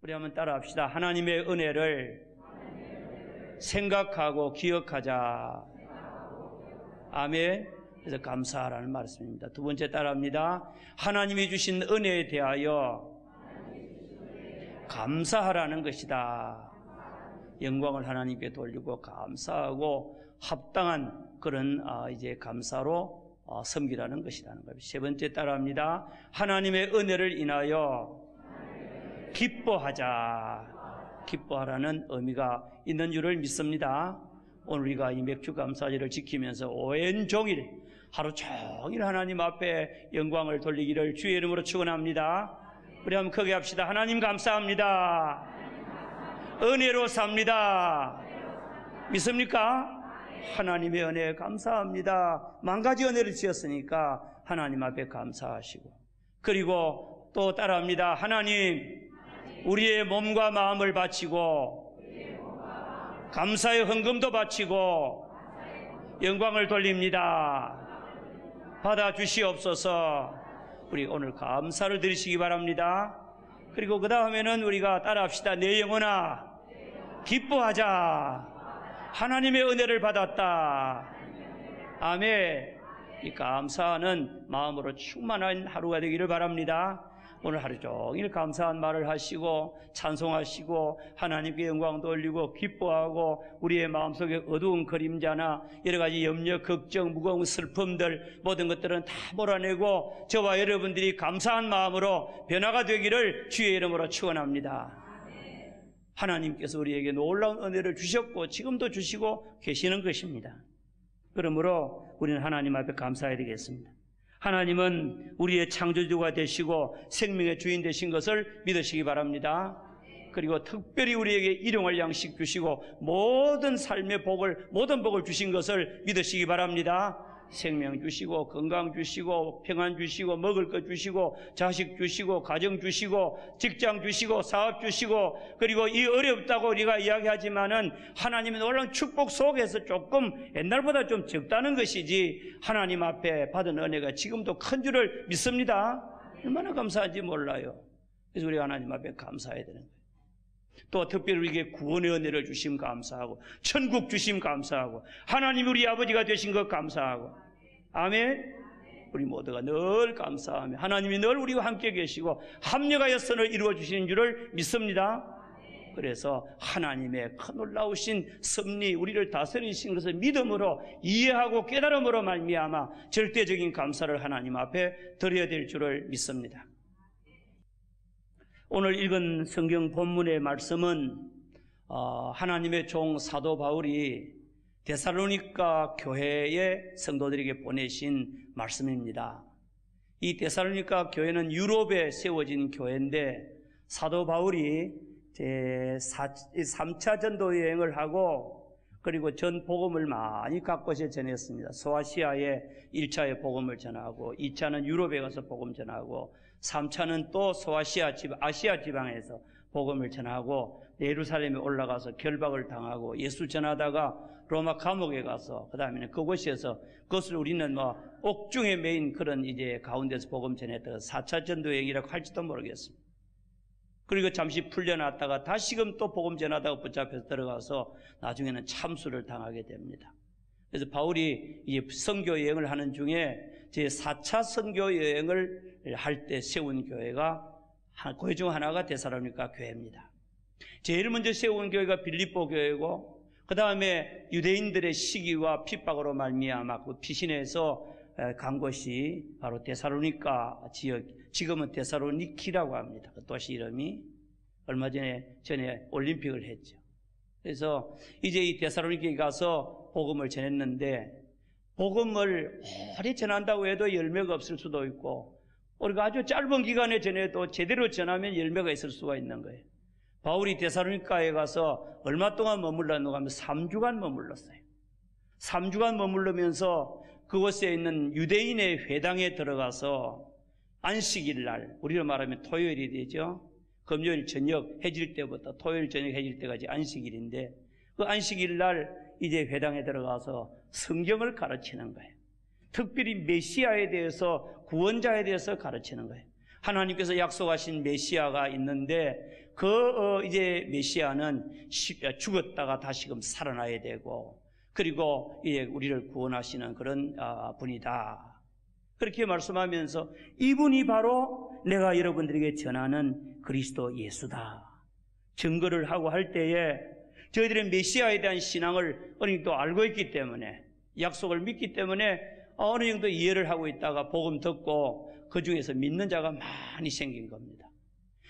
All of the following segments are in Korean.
우리 한번 따라합시다. 하나님의 은혜를 생각하고 기억하자. 아멘. 그래서 감사하라는 말씀입니다. 두 번째 따라합니다. 하나님이 주신 은혜에 대하여 감사하라는 것이다. 영광을 하나님께 돌리고 감사하고 합당한 그런 이제 감사로 섬기라는 것이라는 겁니다. 세 번째 따라합니다. 하나님의 은혜를 인하여 기뻐하자. 기뻐하라는 의미가 있는 줄을 믿습니다. 오늘 우리가 이 맥주 감사절을 지키면서 온종일 하루 종일 하나님 앞에 영광을 돌리기를 주의 이름으로 축원합니다. 우리 한번 크게 합시다. 하나님 감사합니다. 은혜로 삽니다. 믿습니까? 하나님의 은혜 감사합니다. 만 가지 은혜를 지었으니까 하나님 앞에 감사하시고, 그리고 또 따라합니다. 하나님, 우리의 몸과 마음을 바치고 감사의 헌금도 바치고 영광을 돌립니다. 받아주시옵소서. 우리 오늘 감사를 드리시기 바랍니다. 그리고 그 다음에는 우리가 따라합시다. 내 영혼아 기뻐하자. 하나님의 은혜를 받았다. 아멘. 이 감사하는 마음으로 충만한 하루가 되기를 바랍니다. 오늘 하루 종일 감사한 말을 하시고 찬송하시고 하나님께 영광 돌리고 기뻐하고 우리의 마음속에 어두운 그림자나 여러 가지 염려, 걱정, 무거운 슬픔들 모든 것들은 다 몰아내고 저와 여러분들이 감사한 마음으로 변화가 되기를 주의 이름으로 축원합니다. 하나님께서 우리에게 놀라운 은혜를 주셨고 지금도 주시고 계시는 것입니다. 그러므로 우리는 하나님 앞에 감사해야 되겠습니다. 하나님은 우리의 창조주가 되시고 생명의 주인 되신 것을 믿으시기 바랍니다. 그리고 특별히 우리에게 일용할 양식 주시고 모든 삶의 복을, 모든 복을 주신 것을 믿으시기 바랍니다. 생명 주시고 건강 주시고 평안 주시고 먹을 것 주시고 자식 주시고 가정 주시고 직장 주시고 사업 주시고, 그리고 이 어렵다고 우리가 이야기하지만은 하나님의 놀라운 축복 속에서 조금 옛날보다 좀 적다는 것이지 하나님 앞에 받은 은혜가 지금도 큰 줄을 믿습니다. 얼마나 감사한지 몰라요. 그래서 우리가 하나님 앞에 감사해야 되는 거예요. 또 특별히 우리에게 구원의 은혜를 주심 감사하고 천국 주심 감사하고 하나님 우리 아버지가 되신 것 감사하고, 아멘. 우리 모두가 늘 감사하며 하나님이 늘 우리와 함께 계시고 합력하여 선을 이루어 주시는 줄을 믿습니다. 그래서 하나님의 큰 놀라우신 섭리, 우리를 다스리신 것을 믿음으로 이해하고 깨달음으로 말미암아 절대적인 감사를 하나님 앞에 드려야 될 줄을 믿습니다. 오늘 읽은 성경 본문의 말씀은 하나님의 종 사도 바울이 데살로니가 교회의 성도들에게 보내신 말씀입니다. 이 데살로니가 교회는 유럽에 세워진 교회인데 사도 바울이 제3차 전도 여행을 하고 그리고 전 복음을 많이 각곳에 전했습니다. 소아시아에 1차에 복음을 전하고 2차는 유럽에 가서 복음 전하고 3차는 또 아시아 지방에서 복음을 전하고 예루살렘에 올라가서 결박을 당하고 예수 전하다가 로마 감옥에 가서 그 다음에는 그곳에서 그것을 우리는 옥중에 매인 그런 이제 가운데서 복음 전했다가 4차 전도여행이라고 할지도 모르겠습니다. 그리고 잠시 풀려났다가 다시금 또 복음 전하다가 붙잡혀서 들어가서 나중에는 참수를 당하게 됩니다. 그래서 바울이 이제 선교 여행을 하는 중에 제 4차 선교 여행을 할 때 세운 교회가 그 중 하나가 데살로니가 교회입니다. 제일 먼저 세운 교회가 빌립보 교회고 그 다음에 유대인들의 시기와 핍박으로 말미암아 그 피신해서 간 곳이 바로 데살로니가 지역, 지금은 데살로니키라고 합니다. 그 도시 이름이 얼마 전에 올림픽을 했죠. 그래서 이제 이 데살로니키에 가서 복음을 전했는데 복음을 오래 전한다고 해도 열매가 없을 수도 있고 우리가 아주 짧은 기간에 전해도 제대로 전하면 열매가 있을 수가 있는 거예요. 바울이 데살로니가에 가서 얼마 동안 머물렀는가 하면 3주간 머물렀어요. 3주간 머물르면서 그곳에 있는 유대인의 회당에 들어가서 안식일 날, 우리로 말하면 토요일이 되죠. 금요일 저녁 해질 때부터 토요일 저녁 해질 때까지 안식일인데 그 안식일 날 이제 회당에 들어가서 성경을 가르치는 거예요. 특별히 메시아에 대해서 구원자에 대해서 가르치는 거예요. 하나님께서 약속하신 메시아가 있는데 이제 메시아는 죽었다가 다시금 살아나야 되고, 그리고 이제 우리를 구원하시는 그런 분이다. 그렇게 말씀하면서 이분이 바로 내가 여러분들에게 전하는 그리스도 예수다 증거를 하고 할 때에, 저희들은 메시아에 대한 신앙을 어느 정도 알고 있기 때문에, 약속을 믿기 때문에 어느 정도 이해를 하고 있다가 복음 듣고 그 중에서 믿는 자가 많이 생긴 겁니다.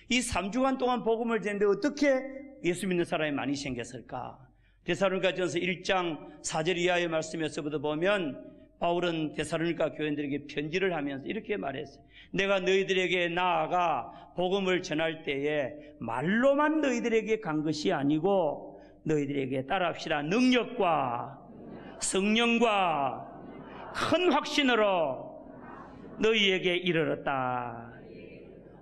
이 3주간 동안 복음을 전했는데 어떻게 예수 믿는 사람이 많이 생겼을까? 데살로니가전서 1장 4절 이하의 말씀에서부터 보면 바울은 데살로니가 교인들에게 편지를 하면서 이렇게 말했어요. 내가 너희들에게 나아가 복음을 전할 때에 말로만 너희들에게 간 것이 아니고 너희들에게 따라합시다. 능력과 성령과 큰 확신으로 너희에게 이르렀다.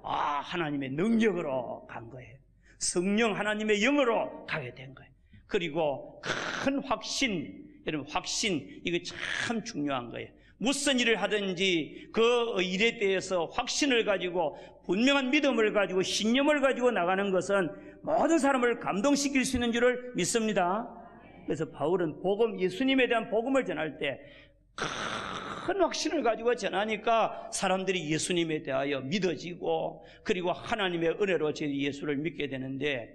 하나님의 능력으로 간 거예요. 성령 하나님의 영으로 가게 된 거예요. 그리고 큰 확신, 여러분 확신, 이거 참 중요한 거예요. 무슨 일을 하든지 그 일에 대해서 확신을 가지고 분명한 믿음을 가지고 신념을 가지고 나가는 것은 모든 사람을 감동시킬 수 있는 줄을 믿습니다. 그래서 바울은 예수님에 대한 복음을 전할 때 큰 확신을 가지고 전하니까 사람들이 예수님에 대하여 믿어지고, 그리고 하나님의 은혜로 예수를 믿게 되는데,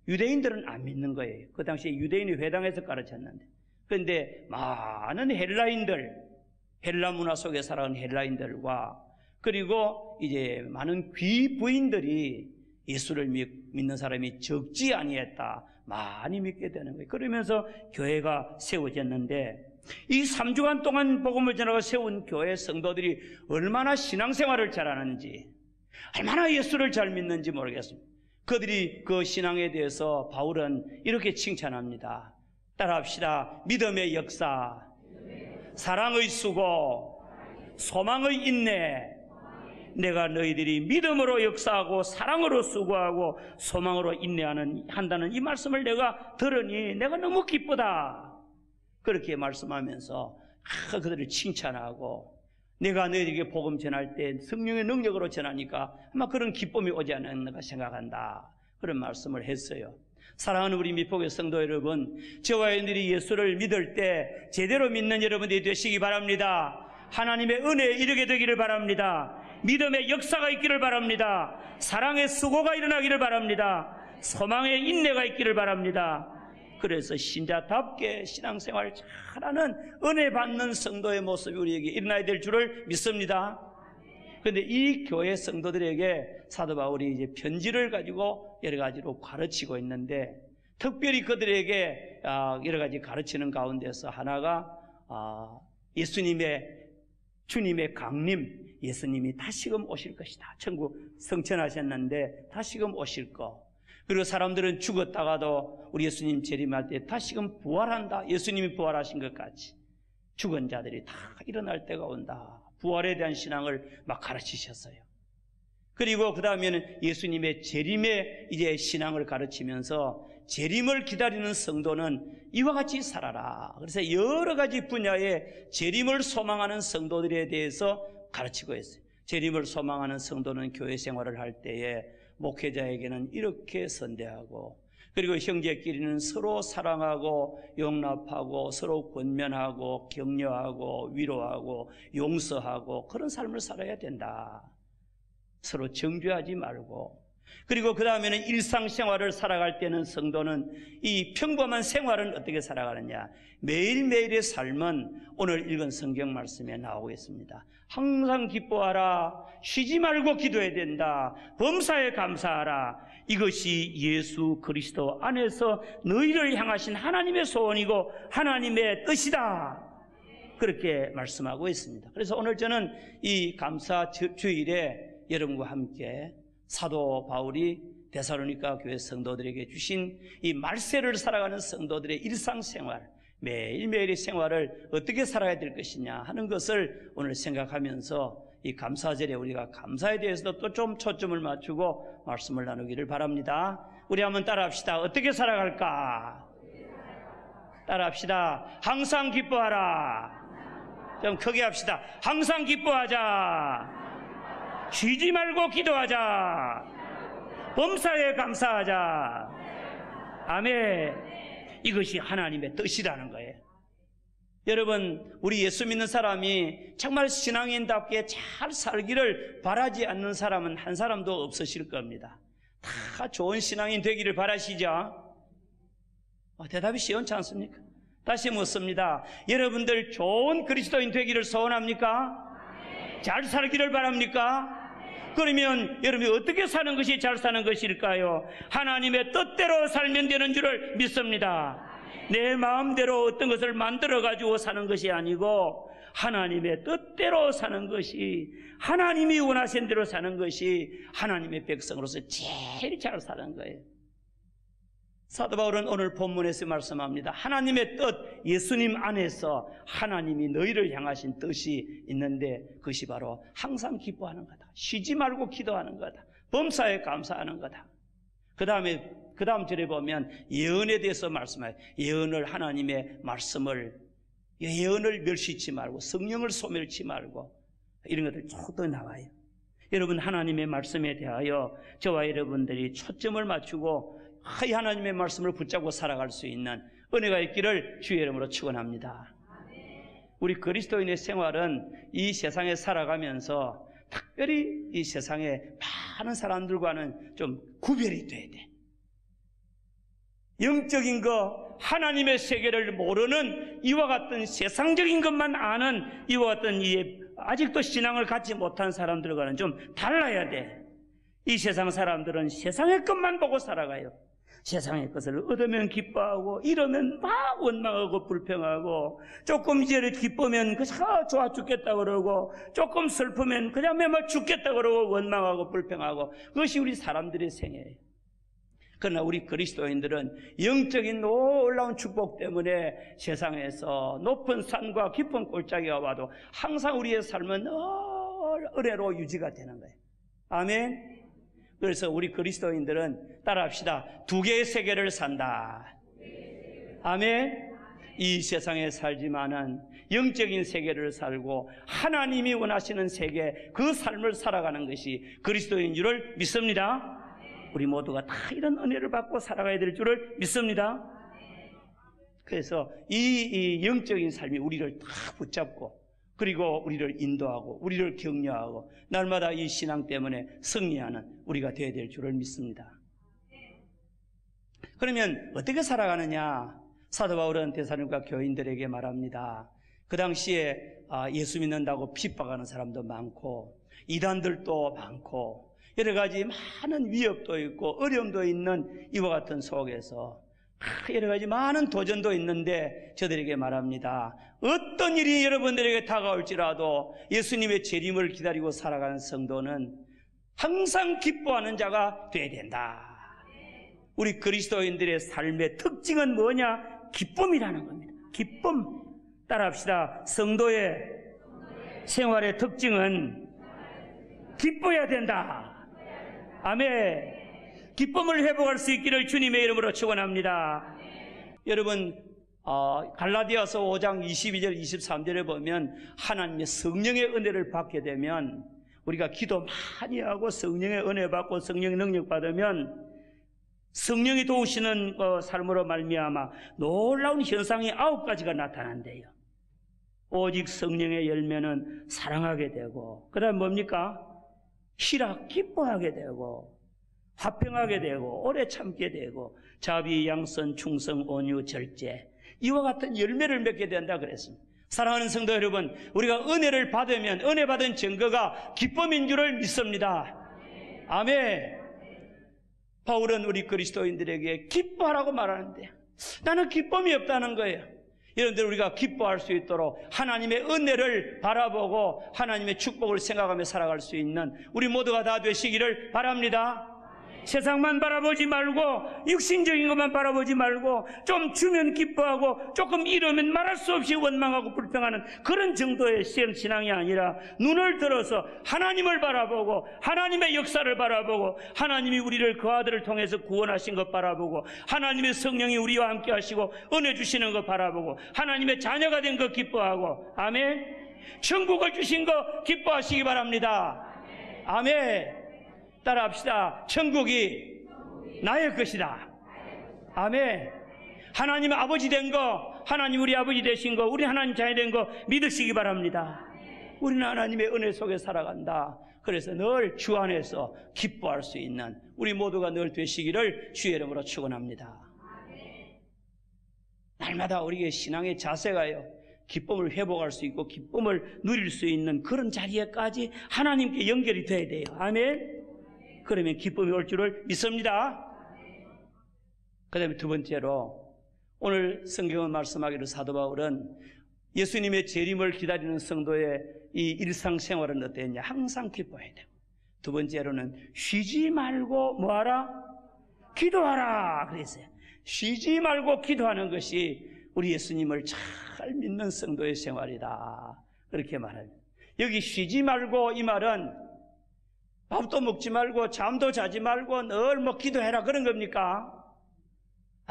유대인들은 안 믿는 거예요. 그 당시에 유대인이 회당에서 가르쳤는데. 그런데 많은 헬라 문화 속에 살아온 헬라인들과, 그리고 이제 많은 귀부인들이 예수를 믿는 사람이 적지 아니했다. 많이 믿게 되는 거예요. 그러면서 교회가 세워졌는데, 이 3주간 동안 복음을 전하고 세운 교회 성도들이 얼마나 신앙생활을 잘하는지, 얼마나 예수를 잘 믿는지 모르겠습니다. 그들이 그 신앙에 대해서 바울은 이렇게 칭찬합니다. 따라합시다. 믿음의 역사, 사랑의 수고, 소망의 인내. 내가 너희들이 믿음으로 역사하고 사랑으로 수고하고 소망으로 한다는 이 말씀을 내가 들으니 내가 너무 기쁘다. 그렇게 말씀하면서 그들을 칭찬하고, 내가 너희에게 복음 전할 때 성령의 능력으로 전하니까 아마 그런 기쁨이 오지 않았는가 생각한다. 그런 말씀을 했어요. 사랑하는 우리 미폭의 성도 여러분, 저와 여러분들이 예수를 믿을 때 제대로 믿는 여러분들이 되시기 바랍니다. 하나님의 은혜에 이르게 되기를 바랍니다. 믿음의 역사가 있기를 바랍니다. 사랑의 수고가 일어나기를 바랍니다. 소망의 인내가 있기를 바랍니다. 그래서 신자답게 신앙생활을 잘하는 은혜 받는 성도의 모습이 우리에게 일어나야 될 줄을 믿습니다. 그런데 이 교회 성도들에게 사도 바울이 이제 편지를 가지고 여러 가지로 가르치고 있는데, 특별히 그들에게 여러 가지 가르치는 가운데서 하나가 주님의 강림, 예수님이 다시금 오실 것이다. 천국 성천하셨는데 다시금 오실 거. 그리고 사람들은 죽었다가도 우리 예수님 재림할 때 다시금 부활한다. 예수님이 부활하신 것 같이 죽은 자들이 다 일어날 때가 온다. 부활에 대한 신앙을 막 가르치셨어요. 그리고 그 다음에는 예수님의 재림의 이제 신앙을 가르치면서 재림을 기다리는 성도는 이와 같이 살아라. 그래서 여러 가지 분야의 재림을 소망하는 성도들에 대해서 가르치고 있어요. 재림을 소망하는 성도는 교회 생활을 할 때에 목회자에게는 이렇게 선대하고, 그리고 형제끼리는 서로 사랑하고 용납하고 서로 권면하고 격려하고 위로하고 용서하고 그런 삶을 살아야 된다. 서로 정죄하지 말고. 그리고 그 다음에는 일상생활을 살아갈 때는 성도는 이 평범한 생활은 어떻게 살아가느냐, 매일매일의 삶은 오늘 읽은 성경 말씀에 나오고 있습니다. 항상 기뻐하라, 쉬지 말고 기도해야 된다, 범사에 감사하라. 이것이 예수 그리스도 안에서 너희를 향하신 하나님의 소원이고 하나님의 뜻이다. 그렇게 말씀하고 있습니다. 그래서 오늘 저는 이 감사 주일에 여러분과 함께 사도 바울이 데살로니가 교회 성도들에게 주신 이 말세를 살아가는 성도들의 일상생활, 매일매일의 생활을 어떻게 살아야 될 것이냐 하는 것을 오늘 생각하면서 이 감사절에 우리가 감사에 대해서도 또 좀 초점을 맞추고 말씀을 나누기를 바랍니다. 우리 한번 따라합시다. 어떻게 살아갈까? 따라합시다. 항상 기뻐하라. 좀 크게 합시다. 항상 기뻐하자. 쉬지 말고 기도하자. 범사에 감사하자. 아멘. 이것이 하나님의 뜻이라는 거예요. 여러분, 우리 예수 믿는 사람이 정말 신앙인답게 잘 살기를 바라지 않는 사람은 한 사람도 없으실 겁니다. 다 좋은 신앙인 되기를 바라시죠? 대답이 시원치 않습니까? 다시 묻습니다. 여러분들 좋은 그리스도인 되기를 소원합니까? 잘 살기를 바랍니까? 그러면 여러분이 어떻게 사는 것이 잘 사는 것일까요? 하나님의 뜻대로 살면 되는 줄을 믿습니다. 내 마음대로 어떤 것을 만들어 가지고 사는 것이 아니고 하나님의 뜻대로 사는 것이, 하나님이 원하신 대로 사는 것이 하나님의 백성으로서 제일 잘 사는 거예요. 사도 바울은 오늘 본문에서 말씀합니다. 하나님의 뜻, 예수님 안에서 하나님이 너희를 향하신 뜻이 있는데 그것이 바로 항상 기뻐하는 거다. 쉬지 말고 기도하는 거다. 범사에 감사하는 거다. 그 다음 절에 보면 예언에 대해서 말씀해요. 예언을, 하나님의 말씀을, 예언을 멸시치 말고 성령을 소멸치 말고 이런 것들 쭉 더 나와요. 여러분, 하나님의 말씀에 대하여 저와 여러분들이 초점을 맞추고 이 하나님의 말씀을 붙잡고 살아갈 수 있는 은혜가 있기를 주의 이름으로 축원합니다. 우리 그리스도인의 생활은 이 세상에 살아가면서 특별히 이 세상에 많은 사람들과는 좀 구별이 돼야 돼. 영적인 것, 하나님의 세계를 모르는 이와 같은 세상적인 것만 아는 이와 같은 아직도 신앙을 갖지 못한 사람들과는 좀 달라야 돼. 이 세상 사람들은 세상의 것만 보고 살아가요. 세상의 것을 얻으면 기뻐하고 잃으면 막 원망하고 불평하고, 조금 이제 기쁘면 좋아 죽겠다 그러고, 조금 슬프면 그냥 막 죽겠다 그러고 원망하고 불평하고, 그것이 우리 사람들의 생애예요. 그러나 우리 그리스도인들은 영적인 놀라운 축복 때문에 세상에서 높은 산과 깊은 골짜기가 와도 항상 우리의 삶은 은혜로 유지가 되는 거예요. 아멘. 그래서 우리 그리스도인들은 따라합시다. 두 개의 세계를 산다. 아멘. 이 세상에 살지만은 영적인 세계를 살고 하나님이 원하시는 세계, 그 삶을 살아가는 것이 그리스도인 줄을 믿습니다. 우리 모두가 다 이런 은혜를 받고 살아가야 될 줄을 믿습니다. 그래서 이 영적인 삶이 우리를 다 붙잡고, 그리고 우리를 인도하고 우리를 격려하고 날마다 이 신앙 때문에 승리하는 우리가 되어야 될 줄을 믿습니다. 그러면 어떻게 살아가느냐? 사도 바울은 데살로니가 교인들에게 말합니다. 그 당시에 예수 믿는다고 핍박하는 사람도 많고 이단들도 많고 여러 가지 많은 위협도 있고 어려움도 있는 이와 같은 속에서 여러 가지 많은 도전도 있는데 저들에게 말합니다. 어떤 일이 여러분들에게 다가올지라도 예수님의 재림을 기다리고 살아가는 성도는 항상 기뻐하는 자가 돼야 된다. 우리 그리스도인들의 삶의 특징은 뭐냐? 기쁨이라는 겁니다. 기쁨. 따라합시다. 성도의 생활의 특징은 기뻐야 된다. 아멘. 기쁨을 회복할 수 있기를 주님의 이름으로 축원합니다. 여러분, 갈라디아서 5장 22절 23절에 보면 하나님의 성령의 은혜를 받게 되면, 우리가 기도 많이 하고 성령의 은혜 받고 성령의 능력 받으면 성령이 도우시는 삶으로 말미암아 놀라운 현상이 9가지가 나타난대요. 오직 성령의 열매는 사랑하게 되고, 그 다음 뭡니까? 희락, 기뻐하게 되고, 화평하게 되고, 오래 참게 되고, 자비, 양선, 충성, 온유, 절제, 이와 같은 열매를 맺게 된다 그랬습니다. 사랑하는 성도 여러분, 우리가 은혜를 받으면 은혜 받은 증거가 기쁨인 줄을 믿습니다. 아멘. 바울은 우리 그리스도인들에게 기뻐하라고 말하는데 나는 기쁨이 없다는 거예요. 여러분들, 우리가 기뻐할 수 있도록 하나님의 은혜를 바라보고 하나님의 축복을 생각하며 살아갈 수 있는 우리 모두가 다 되시기를 바랍니다. 세상만 바라보지 말고, 육신적인 것만 바라보지 말고, 좀 주면 기뻐하고 조금 잃으면 말할 수 없이 원망하고 불평하는 그런 정도의 신앙이 아니라 눈을 들어서 하나님을 바라보고 하나님의 역사를 바라보고 하나님이 우리를 그 아들을 통해서 구원하신 것 바라보고 하나님의 성령이 우리와 함께 하시고 은혜 주시는 것 바라보고 하나님의 자녀가 된 것 기뻐하고, 아멘. 천국을 주신 것 기뻐하시기 바랍니다. 아멘. 따라합시다. 천국이 나의 것이다. 아멘. 하나님 아버지 된 거, 하나님 우리 아버지 되신 거, 우리 하나님 자녀 된 거 믿으시기 바랍니다. 우리는 하나님의 은혜 속에 살아간다. 그래서 늘 주 안에서 기뻐할 수 있는 우리 모두가 늘 되시기를 주의 이름으로 축원합니다. 날마다 우리의 신앙의 자세가요, 기쁨을 회복할 수 있고 기쁨을 누릴 수 있는 그런 자리에까지 하나님께 연결이 돼야 돼요. 아멘. 그러면 기쁨이 올 줄을 믿습니다. 그 다음에 두 번째로 오늘 성경은 말씀하기로 사도 바울은 예수님의 재림을 기다리는 성도의 이 일상생활은 어땠냐? 항상 기뻐해야 되고, 두 번째로는 쉬지 말고 뭐하라? 기도하라 그랬어요. 쉬지 말고 기도하는 것이 우리 예수님을 잘 믿는 성도의 생활이다, 그렇게 말합니다. 여기 쉬지 말고 이 말은 밥도 먹지 말고 잠도 자지 말고 늘 뭐 기도해라 그런 겁니까?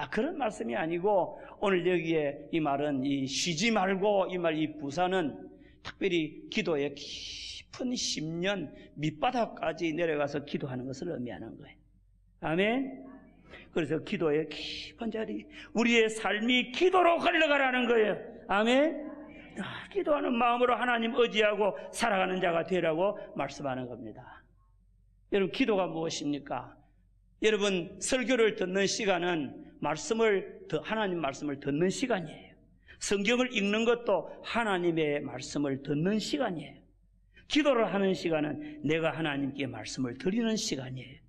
그런 말씀이 아니고, 오늘 여기에 이 말은 이 쉬지 말고 이 말, 이 부사는 특별히 기도의 깊은 심년 밑바닥까지 내려가서 기도하는 것을 의미하는 거예요. 아멘. 그래서 기도의 깊은 자리, 우리의 삶이 기도로 흘러가라는 거예요. 아멘. 기도하는 마음으로 하나님 의지하고 살아가는 자가 되라고 말씀하는 겁니다. 여러분, 기도가 무엇입니까? 여러분, 설교를 듣는 시간은 하나님 말씀을 듣는 시간이에요. 성경을 읽는 것도 하나님의 말씀을 듣는 시간이에요. 기도를 하는 시간은 내가 하나님께 말씀을 드리는 시간이에요.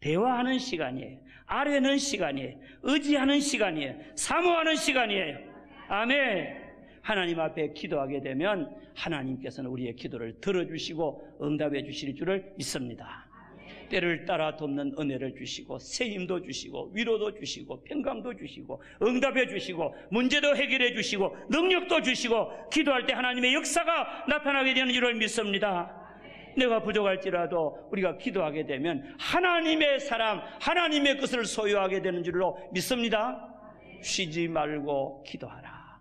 대화하는 시간이에요. 아뢰는 시간이에요. 의지하는 시간이에요. 사모하는 시간이에요. 아멘. 하나님 앞에 기도하게 되면 하나님께서는 우리의 기도를 들어주시고 응답해 주실 줄을 믿습니다. 때를 따라 돕는 은혜를 주시고 세임도 주시고 위로도 주시고 평강도 주시고 응답해 주시고 문제도 해결해 주시고 능력도 주시고 기도할 때 하나님의 역사가 나타나게 되는 줄을 믿습니다. 내가 부족할지라도 우리가 기도하게 되면 하나님의 사람, 하나님의 것을 소유하게 되는 줄로 믿습니다. 쉬지 말고 기도하라.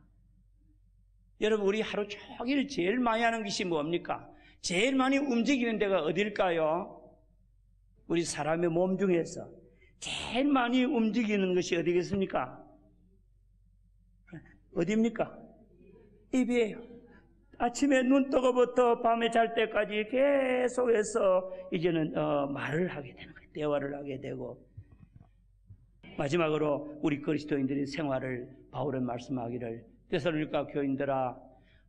여러분, 우리 하루 종일 제일 많이 하는 것이 뭡니까? 제일 많이 움직이는 데가 어딜까요? 우리 사람의 몸 중에서 제일 많이 움직이는 것이 어디겠습니까? 어디입니까? 입이에요. 아침에 눈 뜨고부터 밤에 잘 때까지 계속해서 이제는 말을 하게 되는 거예요. 대화를 하게 되고, 마지막으로 우리 그리스도인들의 생활을 바울은 말씀하기를, 데살로니가 교인들아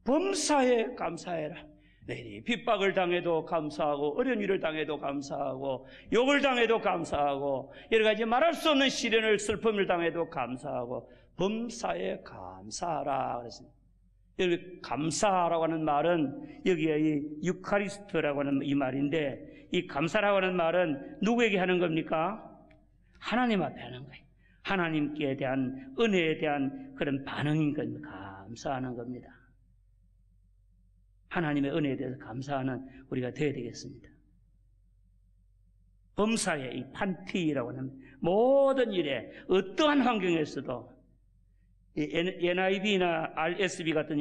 범사에 감사해라. 네, 핍박을 당해도 감사하고 어려운 일을 당해도 감사하고 욕을 당해도 감사하고 여러 가지 말할 수 없는 시련을, 슬픔을 당해도 감사하고 범사에 감사하라 그랬습니다. 여기 감사라고 하는 말은 여기에 이 유카리스트라고 하는 이 말인데, 이 감사라고 하는 말은 누구에게 하는 겁니까? 하나님 앞에 하는 거예요. 하나님께 대한 은혜에 대한 그런 반응인 겁니다. 감사하는 겁니다. 하나님의 은혜에 대해서 감사하는 우리가 되어야 되겠습니다. 범사에 이 판티라고 하는 모든 일에 어떠한 환경에서도 NIV나 RSV 같은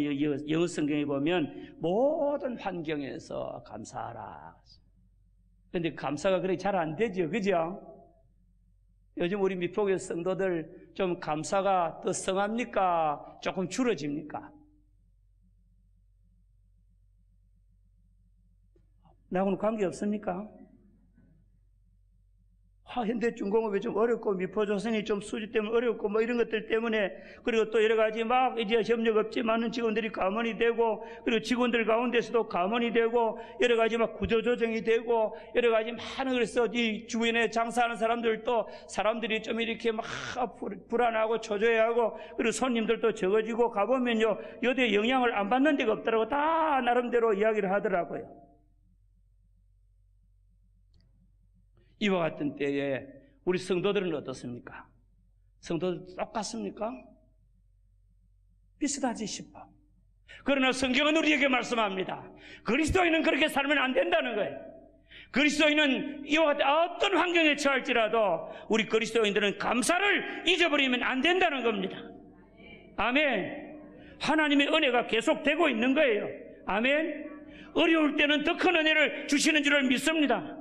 영어 성경에 보면 모든 환경에서 감사하라. 그런데 감사가 그렇게 잘 안 되죠. 그죠? 요즘 우리 미포교회 성도들 좀 감사가 더 성합니까? 조금 줄어집니까? 나하고는 관계 없습니까? 현대중공업이 좀 어렵고 미포조선이 좀 수지 때문에 어렵고 뭐 이런 것들 때문에, 그리고 또 여러 가지 막 이제 협력 업체 많은 직원들이 감원이 되고, 그리고 직원들 가운데서도 감원이 되고, 여러 가지 막 구조조정이 되고, 여러 가지 많은, 그래서 이 주변에 장사하는 사람들이 좀 이렇게 막 불안하고 초조해하고, 그리고 손님들도 적어지고, 가보면요 여대 영향을 안 받는 데가 없더라고. 다 나름대로 이야기를 하더라고요. 이와 같은 때에 우리 성도들은 어떻습니까? 성도들 똑같습니까? 비슷하지 싶어. 그러나 성경은 우리에게 말씀합니다. 그리스도인은 그렇게 살면 안 된다는 거예요. 그리스도인은 이와 같은 어떤 환경에 처할지라도 우리 그리스도인들은 감사를 잊어버리면 안 된다는 겁니다. 아멘. 하나님의 은혜가 계속되고 있는 거예요. 아멘. 어려울 때는 더 큰 은혜를 주시는 줄을 믿습니다.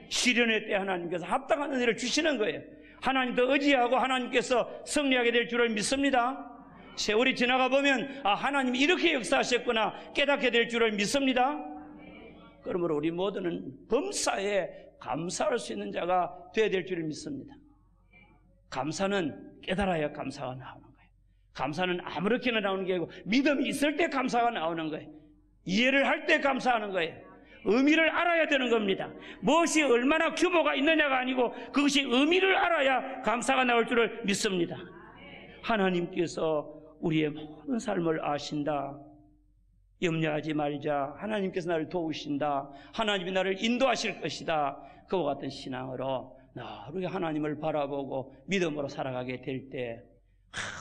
시련의 때 하나님께서 합당한 은혜를 주시는 거예요. 하나님도 의지하고 하나님께서 승리하게 될 줄을 믿습니다. 세월이 지나가 보면 하나님이 이렇게 역사하셨구나 깨닫게 될 줄을 믿습니다. 그러므로 우리 모두는 범사에 감사할 수 있는 자가 되어야 될 줄을 믿습니다. 감사는 깨달아야 감사가 나오는 거예요. 감사는 아무렇게나 나오는 게 아니고 믿음이 있을 때 감사가 나오는 거예요. 이해를 할 때 감사하는 거예요. 의미를 알아야 되는 겁니다. 무엇이 얼마나 규모가 있느냐가 아니고 그것이 의미를 알아야 감사가 나올 줄을 믿습니다. 하나님께서 우리의 모든 삶을 아신다. 염려하지 말자. 하나님께서 나를 도우신다. 하나님이 나를 인도하실 것이다. 그와 같은 신앙으로 우리 하나님을 바라보고 믿음으로 살아가게 될 때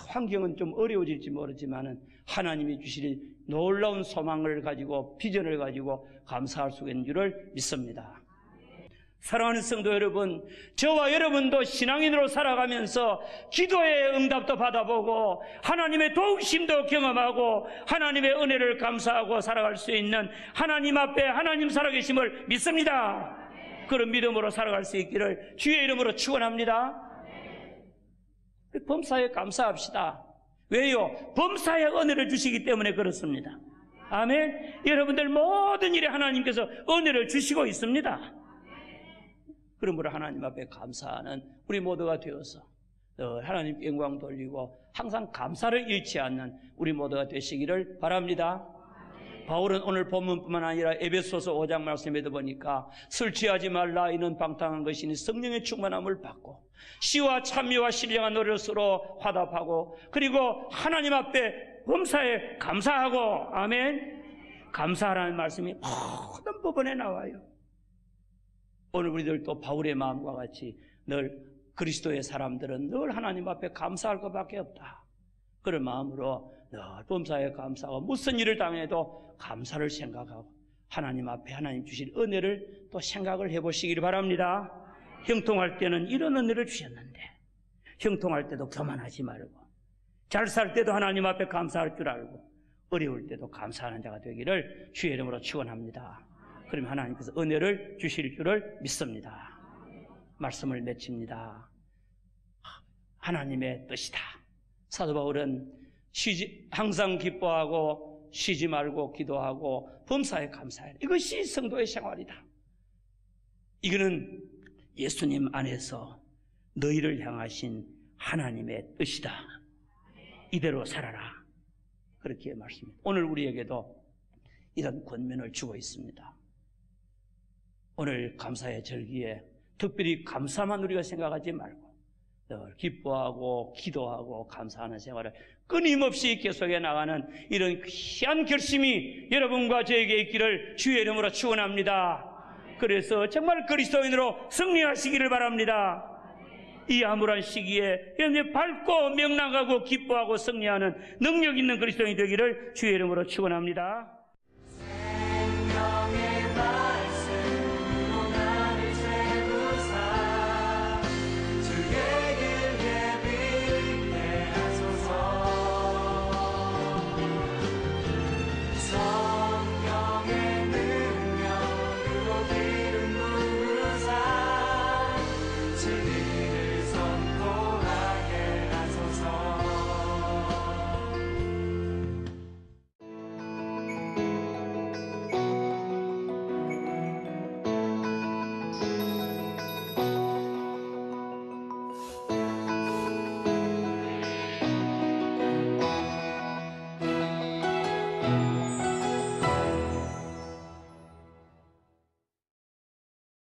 환경은 좀 어려워질지 모르지만 하나님이 주실 놀라운 소망을 가지고 비전을 가지고 감사할 수 있는 줄을 믿습니다. 사랑하는 성도 여러분, 저와 여러분도 신앙인으로 살아가면서 기도의 응답도 받아보고 하나님의 도우심도 경험하고 하나님의 은혜를 감사하고 살아갈 수 있는 하나님 앞에 하나님 살아계심을 믿습니다. 그런 믿음으로 살아갈 수 있기를 주의 이름으로 축원합니다. 범사에 감사합시다. 왜요? 범사에 은혜를 주시기 때문에 그렇습니다. 아멘. 여러분들 모든 일에 하나님께서 은혜를 주시고 있습니다. 그러므로 하나님 앞에 감사하는 우리 모두가 되어서 늘 하나님께 영광 돌리고 항상 감사를 잃지 않는 우리 모두가 되시기를 바랍니다. 바울은 오늘 본문뿐만 아니라 에베소서 5장 말씀에도 보니까 술 취하지 말라 이는 방탕한 것이니 성령의 충만함을 받고 시와 찬미와 신령한 노릇으로 화답하고 그리고 하나님 앞에 범사에 감사하고 아멘. 감사하라는 말씀이 모든 부분에 나와요. 오늘 우리들도 바울의 마음과 같이 늘 그리스도의 사람들은 늘 하나님 앞에 감사할 것밖에 없다. 그런 마음으로 늘 범사에 감사하고 무슨 일을 당해도 감사를 생각하고 하나님 앞에 하나님 주실 은혜를 또 생각을 해보시기를 바랍니다. 형통할 때는 이런 은혜를 주셨는데 형통할 때도 교만하지 말고 잘 살 때도 하나님 앞에 감사할 줄 알고 어려울 때도 감사하는 자가 되기를 주의 이름으로 축원합니다. 그러면 하나님께서 은혜를 주실 줄을 믿습니다. 말씀을 맺힙니다. 하나님의 뜻이다. 사도 바울은 항상 기뻐하고 쉬지 말고 기도하고 범사에 감사해라. 이것이 성도의 생활이다. 이거는 예수님 안에서 너희를 향하신 하나님의 뜻이다. 이대로 살아라. 그렇게 말씀입니다. 오늘 우리에게도 이런 권면을 주고 있습니다. 오늘 감사의 절기에 특별히 감사만 우리가 생각하지 말고 늘 기뻐하고 기도하고 감사하는 생활을 끊임없이 계속해 나가는 이런 귀한 결심이 여러분과 저에게 있기를 주의 이름으로 축원합니다. 그래서 정말 그리스도인으로 승리하시기를 바랍니다. 이 암울한 시기에 여러분이 밝고 명랑하고 기뻐하고 승리하는 능력 있는 그리스도인이 되기를 주의 이름으로 축원합니다.